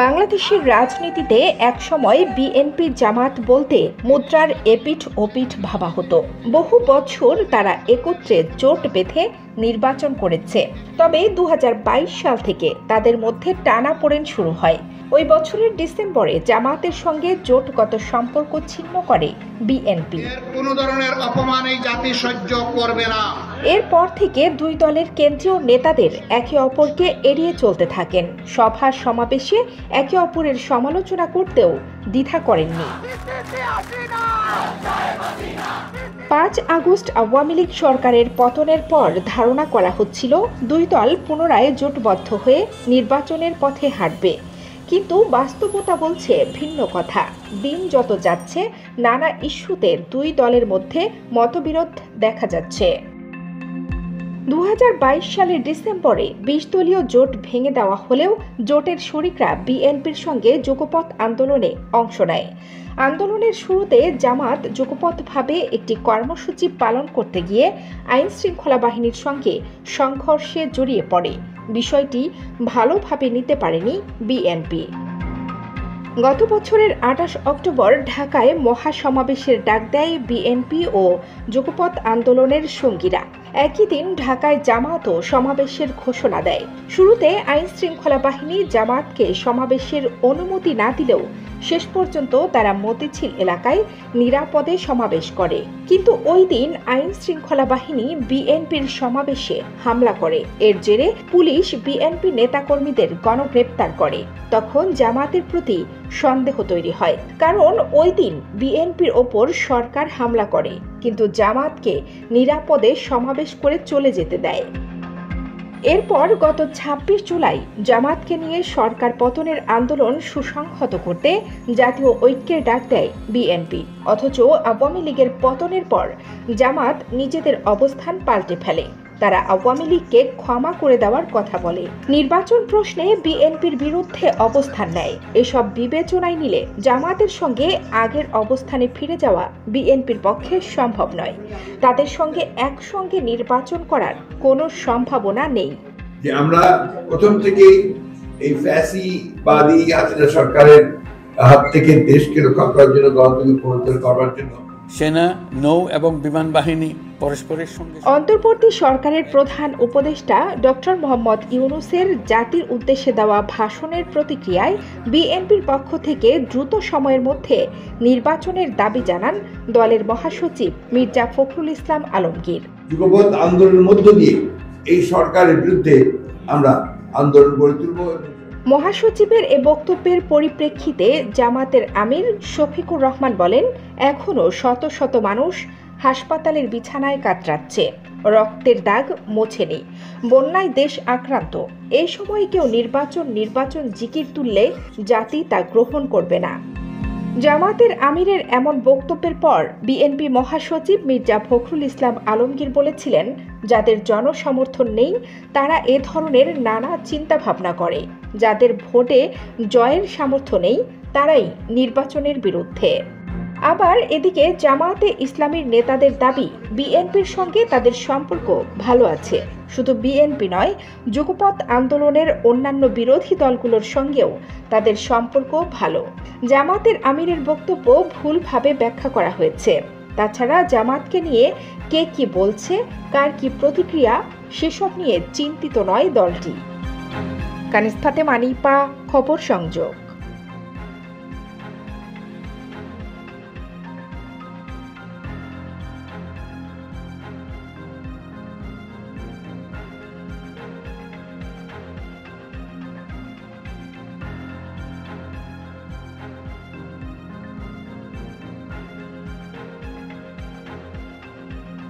বাংলাদেশের রাজনীতিতে একসময় বিএনপি জামাত বলতে মুদ্রার এপিঠ ওপিঠ ভাবা হতো। বহু বছর তারা একত্রে জোট বেঁধে নির্বাচন করেছে। তবে ২০২২ সাল থেকে তাদের মধ্যে টানাপোড়েন শুরু হয়। ওই বছরের ডিসেম্বরে জামাতের সঙ্গে জোটগত সম্পর্ক ছিন্ন করে বিএনপি। কোনো ধরনের অপমান এই জাতি সহ্য করবে না। এরপর থেকে দুই দলের কেন্দ্রীয় নেতাদের একে অপরকে এড়িয়ে চলতে থাকেন। সভা সমাবেশে একে অপরের সমালোচনা করতেও দ্বিধা করেননি। ৫ আগস্ট আওয়ামী লীগ সরকারের পতনের পর ধারণা করা হচ্ছিল দুই দল পুনরায় জোটবদ্ধ হয়ে নির্বাচনের পথে হাঁটবে। কিন্তু বাস্তবতা বলছে ভিন্ন কথা। দিন যত যাচ্ছে নানা ইস্যুতে দুই দলের মধ্যে মতবিরোধ দেখা যাচ্ছে। ২০২২ সালের ডিসেম্বরে ২০ দলীয় জোট ভেঙে দেওয়া হলেও জোটের শরিকরা বিএনপির সঙ্গে যুগপৎ আন্দোলনে অংশ নেয়। আন্দোলনের শুরুতে জামাত যুগপৎভাবে একটি কর্মসূচি পালন করতে গিয়ে আইন শৃঙ্খলা বাহিনীর সঙ্গে সংঘর্ষে জড়িয়ে পড়ে। বিষয়টি ভালোভাবে নিতে পারেনি বিএনপি। গত বছরের ২৮ অক্টোবর ঢাকায় মহাসমাবেশের ডাক দেয় বিএনপি ও যুগপৎ আন্দোলনের সঙ্গীরা। একই দিন ঢাকায় জামাতও সমাবেশের ঘোষণা দেয়। শুরুতে আইন শৃঙ্খলা বাহিনী জামাতকে সমাবেশের অনুমতি না দিলেও শেষ পর্যন্ত তারা মতিঝিল এলাকায় নিরাপদে সমাবেশ করে। কিন্তু ওই দিন আইন শৃঙ্খলা বাহিনী বিএনপির সমাবেশে হামলা করে। এর জেরে পুলিশ বিএনপি নেতাকর্মীদের গণগ্রেপ্তার করে। তখন জামাতের প্রতি সন্দেহ তৈরি হয়, কারণ ওই দিন বিএনপির ওপর সরকার হামলা করে, কিন্তু জামাতকে নিরাপদে সমাবেশ করে চলে যেতে দেয়। এরপর গত ২৬ জুলাই জামাতকে নিয়ে সরকার পতনের আন্দোলন সুসংহত করতে জাতীয় ঐক্যের ডাক দেয় বিএনপি। অথচ আওয়ামী লীগের পতনের পর জামাত নিজেদের অবস্থান পাল্টে ফেলে। তারা আওয়ামী লীগকে ক্ষমা করে দেওয়ার কথা বলে। নির্বাচন প্রশ্নে বিএনপির বিরুদ্ধে অবস্থান নেয়। এসব বিবেচনায় নিলে জামাতের সঙ্গে আগের অবস্থানে ফিরে যাওয়া বিএনপির পক্ষে সম্ভব নয়। তাদের সঙ্গে একসঙ্গে নির্বাচন করার কোনো সম্ভাবনা নেই। যে আমরা প্রথম থেকেই এই ফ্যাসিবাদী হাসিনা সরকারের হাত থেকে দেশকে রক্ষা করার জন্য, গণতন্ত্র পুনরুদ্ধার করার জন্য সেনা, নৌ এবং বিমান বাহিনী পরস্পরের সঙ্গে। অন্তর্বর্তী সরকারের প্রধান উপদেষ্টা ডক্টর মোহাম্মদ ইউনূসের জাতির উদ্দেশ্যে দেওয়া ভাষণের প্রতিক্রিয়ায় বিএনপির পক্ষ থেকে দ্রুত সময়ের মধ্যে নির্বাচনের দাবি জানান দলের মহাসচিব মির্জা ফখরুল ইসলাম আলমগীর। যুগপৎ আন্দোলনের মধ্য দিয়ে এই সরকারের বিরুদ্ধে আমরা আন্দোলন গড়ে তুলব। মহাসচিবের এ বক্তব্যের পরিপ্রেক্ষিতে জামাতের আমির শফিকুর রহমান বলেন, এখনও শত শত মানুষ হাসপাতালের বিছানায় কাতরাচ্ছে, রক্তের দাগ মোছেনি, বন্যায় দেশ আক্রান্ত। এই সময় কেউ নির্বাচন জিকির তুললে জাতি তা গ্রহণ করবে না। জামাতের আমিরের এমন বক্তব্যের পর বিএনপি মহাসচিব মির্জা ফখরুল ইসলাম আলমগীর বলেছিলেন, যাদের জনসমর্থন নেই তারা এ ধরনের নানা চিন্তা ভাবনা করে। যাদের ভোটে জয়ের সামর্থ্য নেই তারাই নির্বাচনের বিরুদ্ধে। আবার এদিকে জামায়াতে ইসলামীর নেতাদের দাবি, বিএনপির সঙ্গে তাদের সম্পর্ক ভালো আছে। শুধু বিএনপি নয়, যুগপৎ আন্দোলনের অন্যান্য বিরোধী দলগুলোর সঙ্গেও তাদের সম্পর্ক ভালো। জামাতের আমিরের বক্তব্য ভুলভাবে ব্যাখ্যা করা হয়েছে। তাছাড়া জামাতকে নিয়ে কে কি বলছে, কার কি প্রতিক্রিয়া, সেসব নিয়ে চিন্তিত নয় দলটি। কানিজ ফাতেমা, নিপা, খবর সংযোগ।